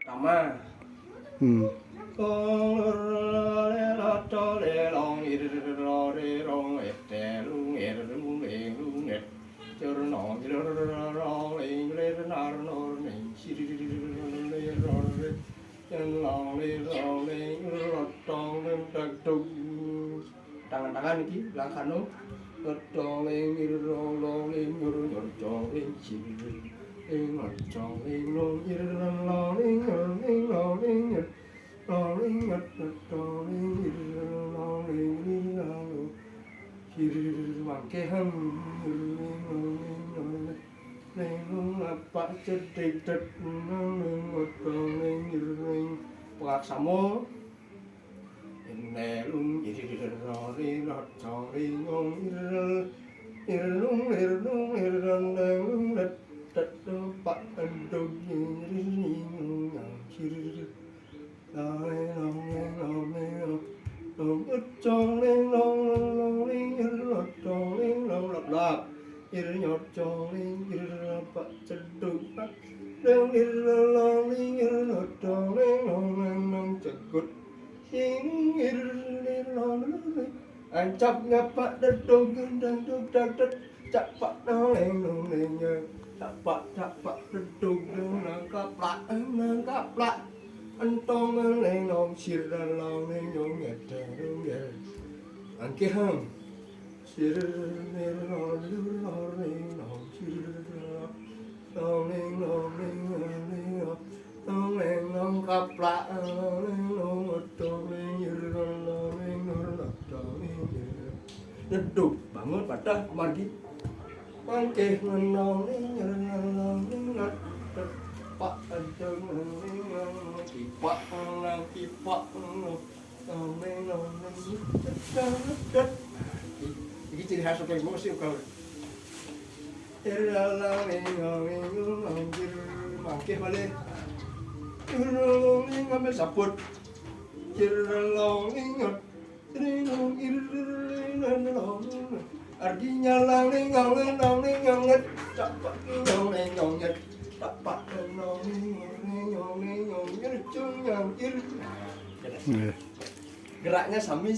Rama. Tangan-tangan iki langsano Ngedoleng irolong ingurung ngedoleng cireng ngedoleng long ireng loling loling loling loling ngedoleng ireng loling loling cireng mangkehem loling loling loling loling apa cedek cedek loling ngedoleng ireng pengaksamo Nelung irrori lottori ngong irrung irrung irrung nelung let pak endung irring yang ciri lale lale lale long ucong ling long long ling irrot cong ling long lap lap irnyot cong ling irrot pak cedung pak long irrong long ling irrot cong ling long long cegut Ancap ngapak dedung gendang dudang ded capak noleng noleng capak dedung nangkaplak entong noleng nong sirran noleng nong ngedeng ngedeng angke hang sirran noleng noleng nong sirran noleng noleng noleng noleng nong kaplak noleng nong noleng irrong noleng noleng Deduk bangun patah mandi mangke noleng noleng pak adeng noleng kipak noleng noleng iki ciri khas paling musik kalau mangke balik irrolong ngambil sabut irrolong ingat irrolong irrolong artinya langling ngangling langling nganget capak ngangling nganget capak ngangling ngangling ngangling cung ngangir geraknya sami